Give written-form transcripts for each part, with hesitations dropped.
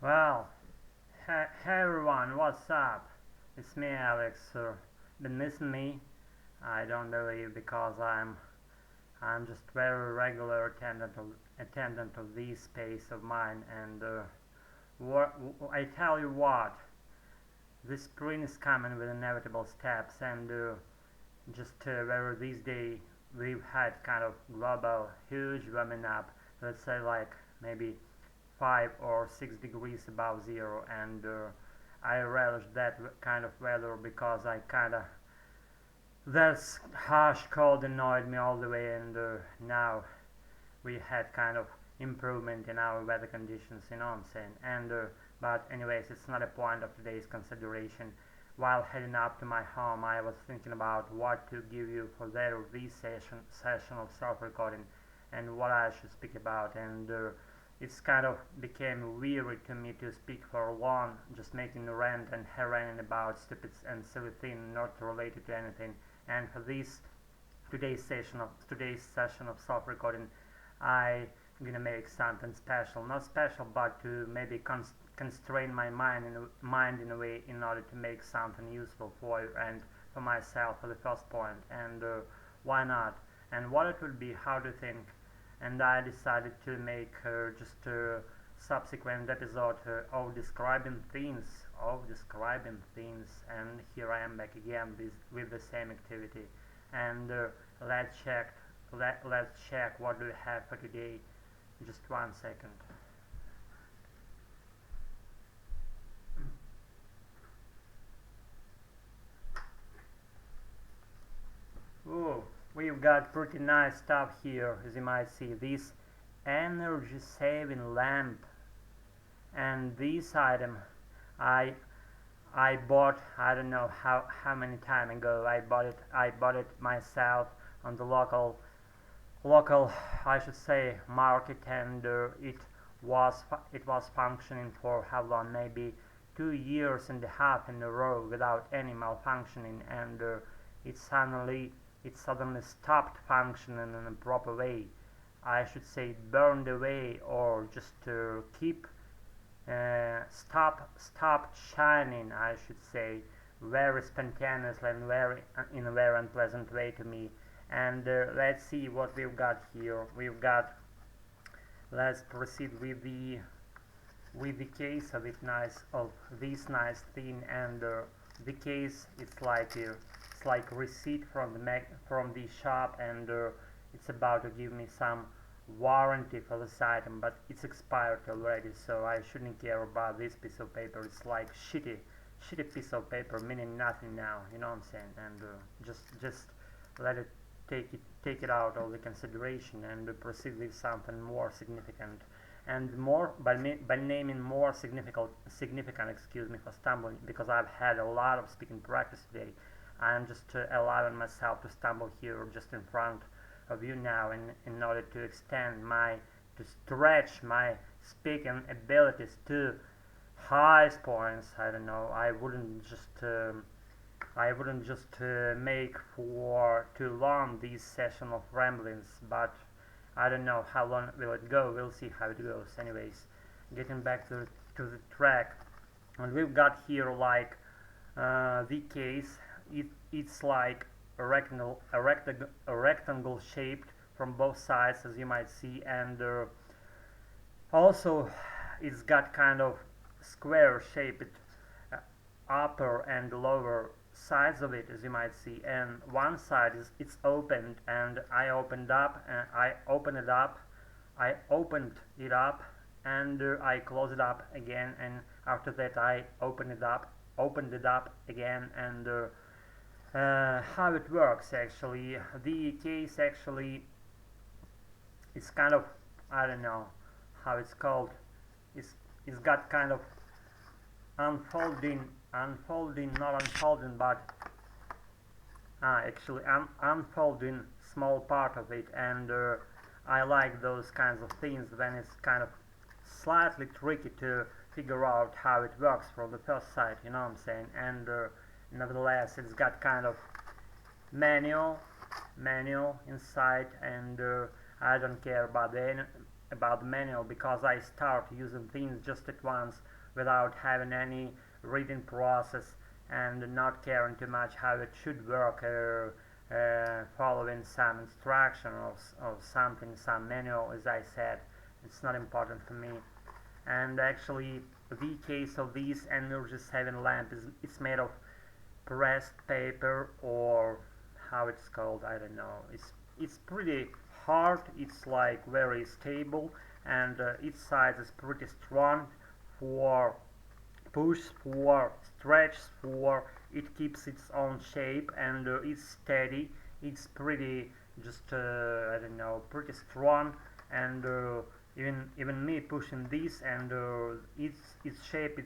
Well, hey everyone, what's up? It's me, Alex. Been missing me? I don't believe because I'm just very regular attendant of this space of mine, and I tell you what, this spring is coming with inevitable steps, and just where these days we've had kind of global huge warming up, let's say like maybe 5 or 6 degrees above zero, and I relish that kind of weather because I kind of that harsh cold annoyed me all the way, and now we had kind of improvement in our weather conditions, you know what I'm saying? And but anyways, it's not a point of today's consideration. While heading up to my home, I was thinking about what to give you for this session of self-recording and what I should speak about, and it's kind of became weary to me to speak for long, just making a rant and haranguing about stupid and silly things not related to anything. And for this today's session of self-recording, I gonna make something special, not special, but to maybe constrain my mind in a way in order to make something useful for you and for myself for the first point. And why not? And what it would be, how to think. And I decided to make just a subsequent episode of describing things, and here I am back again with the same activity. And let's check let's check what do we have for today. Just 1 second. Oh, we've got pretty nice stuff here, as you might see. This energy saving lamp, and this item I I bought, I don't know how many time ago I bought it myself on the local I should say market, and it was functioning for how long, maybe 2 years and a half in a row without any malfunctioning, and it suddenly it suddenly stopped functioning in a proper way. I should say burned away, or just keep stopped shining, I should say, very spontaneously and in a very unpleasant way to me. And let's see what we've got here. Let's proceed with the case of this nice thing, and the case it's like receipt from the shop, and it's about to give me some warranty for this item, but it's expired already, so I shouldn't care about this piece of paper. It's like shitty piece of paper, meaning nothing now, you know what I'm saying? And just let it take it out of the consideration, and proceed with something more significant, and more by naming more significant. Excuse me for stumbling, because I've had a lot of speaking practice today. I'm just allowing myself to stumble here just in front of you now, in order to to stretch my speaking abilities to highest points. I don't know. I wouldn't just make for too long this session of ramblings, but I don't know how long will it go. We'll see how it goes. Anyways, getting back to the track, and we've got here like the case. It's like a rectangle shaped from both sides, as you might see, and also it's got kind of square shaped uh, upper and lower sides of it, as you might see, and one side is it's opened, and I opened it up, and I closed it up again, and after that I opened it up again, and how it works actually. The case actually is kind of, I don't know how it's called. It's it's got kind of unfolding, not unfolding, but actually unfolding small part of it, and I like those kinds of things when it's kind of slightly tricky to figure out how it works from the first sight, you know what I'm saying? And nevertheless, it's got kind of manual inside, and I don't care about about the manual because I start using things just at once without having any reading process and not caring too much how it should work, following some instruction or something, some manual. As I said, it's not important for me. And actually, the case of this energy saving lamp is it's made of pressed paper, or how it's called, I don't know. It's pretty hard. It's like very stable, and its size is pretty strong for push, for stretch, for it keeps its own shape, and it's steady. It's pretty just I don't know, pretty strong, and even me pushing this, and its shape,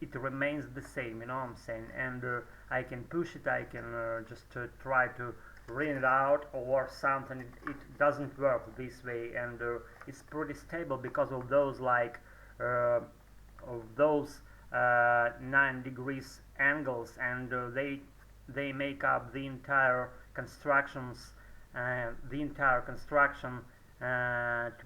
it remains the same, you know what I'm saying. And I can push it, I can just try to wring it out or something. It doesn't work this way, and it's pretty stable because of those like of those 9 degrees angles, and they make up the entire constructions, to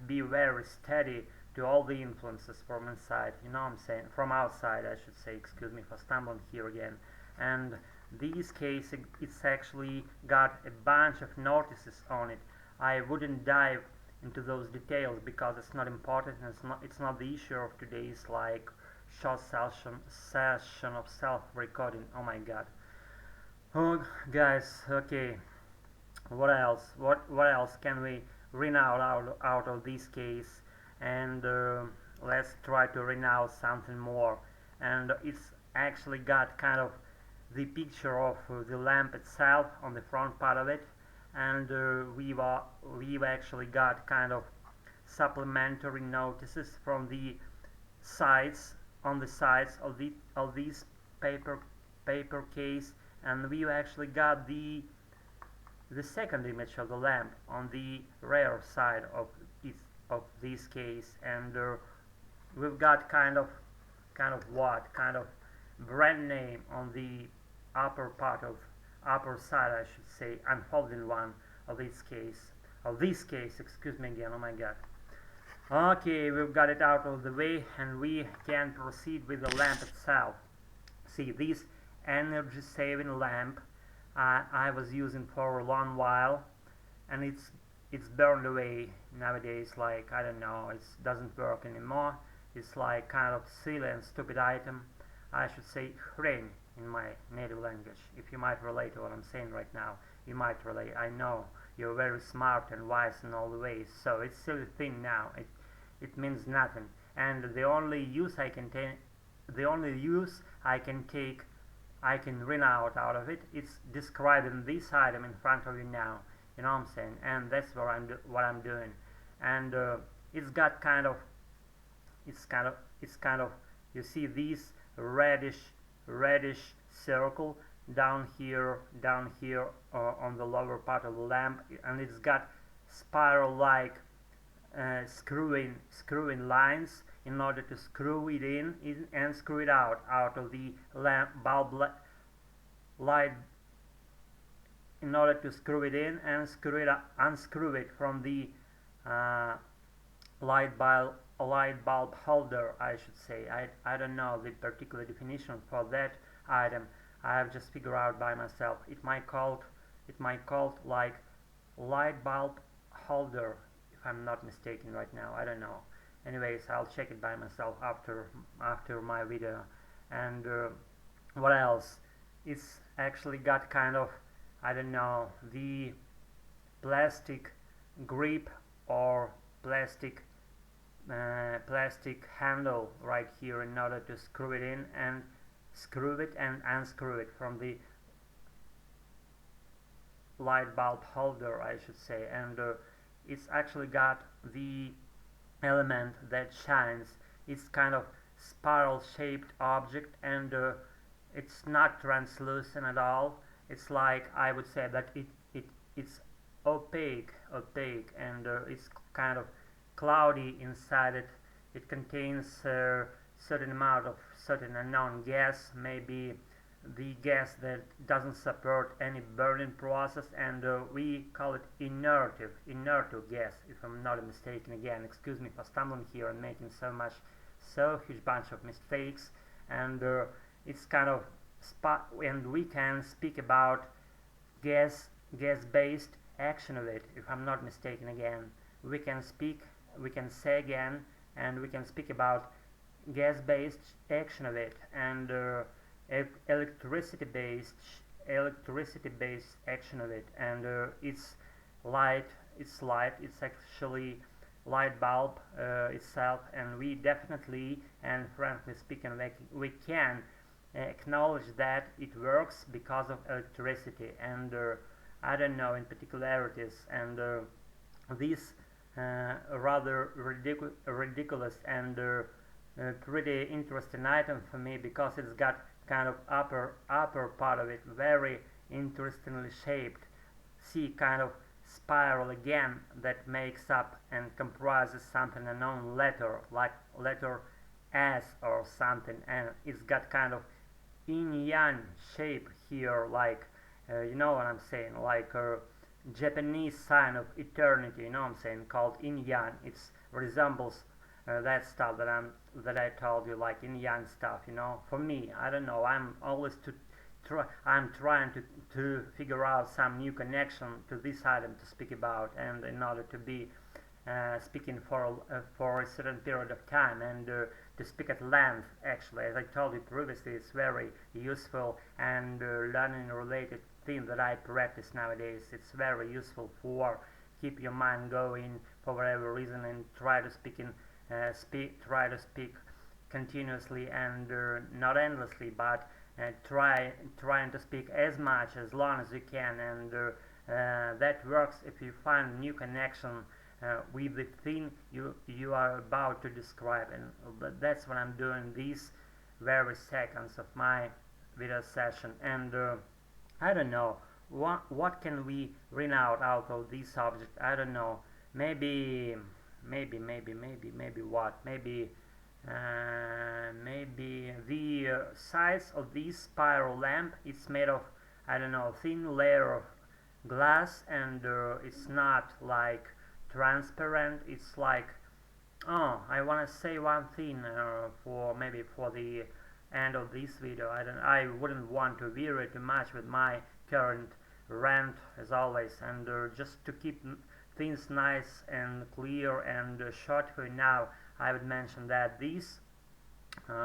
be very steady to all the influences from inside, you know what I'm saying, from outside I should say, excuse me for stumbling here again. And this case, it's actually got a bunch of notices on it. I wouldn't dive into those details because it's not important, and it's not the issue of today's like short session of self-recording. Oh my god. Oh guys, okay, what else, what else can we read out of this case? And let's try to read out something more. And it's actually got kind of the picture of the lamp itself on the front part of it, and we've actually got kind of supplementary notices from the sides, on the sides of this paper case, and we've actually got the second image of the lamp on the rear side of this case. And we've got kind of brand name on the upper side, I should say, unfolding one of this case, excuse me again, oh my god. Okay, we've got it out of the way, and we can proceed with the lamp itself. See, this energy saving lamp I was using for a long while, and it's burned away nowadays. Like, I don't know, it doesn't work anymore. It's like kind of silly and stupid item. I should say hrein in my native language. If you might relate to what I'm saying right now, you might relate. I know you're very smart and wise in all the ways, so it's silly thing now. It means nothing, and the only use I can take, I can wring out of it, it's describing this item in front of you now, you know what I'm saying, and that's what I'm doing. And it's got kind of, you see this reddish circle down here on the lower part of the lamp, and it's got spiral like screwing lines in order to screw it in and screw it out of the lamp bulb light, in order to screw it in and unscrew it from the light bulb holder, I should say. I don't know the particular definition for that item. I have just figured out by myself. It might called like light bulb holder, if I'm not mistaken right now. I don't know. Anyways, I'll check it by myself after my video. And what else? It's actually got kind of, I don't know, the plastic grip or plastic handle right here in order to screw it in and screw it and unscrew it from the light bulb holder, I should say. And it's actually got the element that shines. It's kind of spiral shaped object, and it's not translucent at all. It's like, I would say that it's opaque, and it's kind of cloudy inside it. It contains a certain amount of certain unknown gas, maybe the gas that doesn't support any burning process, and we call it inertive gas, if I'm not mistaken. Again, excuse me for stumbling here and making so huge bunch of mistakes, and it's kind of and we can speak about gas-based action of it, if I'm not mistaken. Again, we can say again, and we can speak about gas-based action of it, and electricity-based action of it, and it's light. It's actually light bulb itself, and we definitely and frankly speaking, we can acknowledge that it works because of electricity, and I don't know in particularities, and these rather ridiculous and pretty interesting item for me, because it's got kind of upper part of it very interestingly shaped. See, kind of spiral again, that makes up and comprises something unknown letter, like letter S or something, and it's got kind of yin-yang shape here, like you know what I'm saying, like a Japanese sign of eternity, you know what I'm saying, called yin-yang. It resembles that stuff that I told you, like yin-yang stuff, you know. For me, I don't know, I'm always I'm trying to figure out some new connection to this item to speak about, and in order to be speaking for a certain period of time, and to speak at length. Actually, as I told you previously, it's very useful, and learning related thing that I practice nowadays. It's very useful for keep your mind going for whatever reason, and try to speak continuously, and not endlessly, but trying to speak as much as long as you can, and that works if you find new connection with the thing you are about to describe. And that's what I'm doing these very seconds of my video session. And I don't know what can we bring out of this subject. I don't know, maybe what, maybe the size of this spiral lamp, it's made of, I don't know, thin layer of glass, and it's not like transparent. It's like, oh, I want to say one thing for the end of this video. I wouldn't want to vary too much with my current rant as always, and just to keep things nice and clear and short for now, I would mention that these like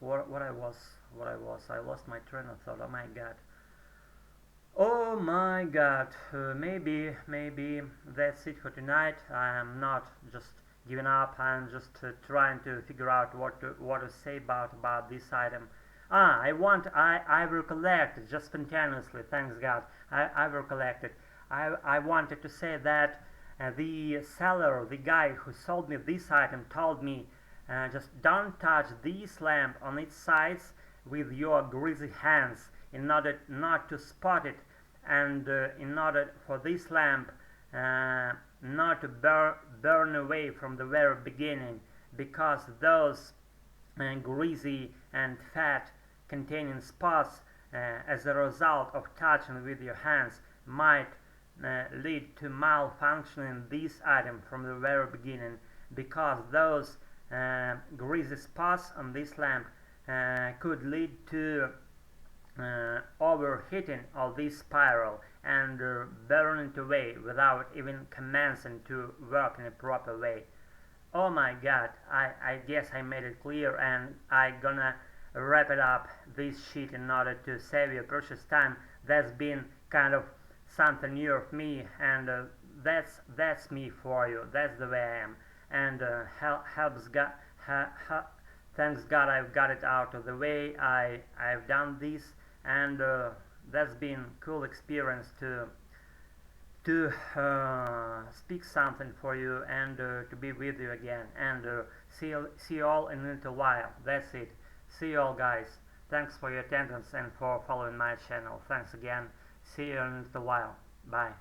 I lost my train of thought. Oh my god, maybe that's it for tonight. I am not just giving up, I'm just trying to figure out what to say about this item. I recollected just spontaneously, thanks God, I recollected. I wanted to say that the seller, the guy who sold me this item, told me just don't touch this lamp on its sides with your greasy hands, in order not to spot it, and in order for this lamp not to burn away from the very beginning, because those greasy and fat containing spots as a result of touching with your hands might lead to malfunctioning this item from the very beginning, because those greasy spots on this lamp could lead to overheating of this spiral and burning it away without even commencing to work in a proper way. Oh my god, I guess I made it clear, and I gonna wrap it up this sheet in order to save your precious time. That's been kind of something new of me, and that's me for you. That's the way I am, and thanks God I've got it out of the way. I've done this, and that's been cool experience to speak something for you, and to be with you again, and see you all in a little while. That's it. See you all, guys. Thanks for your attendance and for following my channel. Thanks again. See you in a little while. Bye.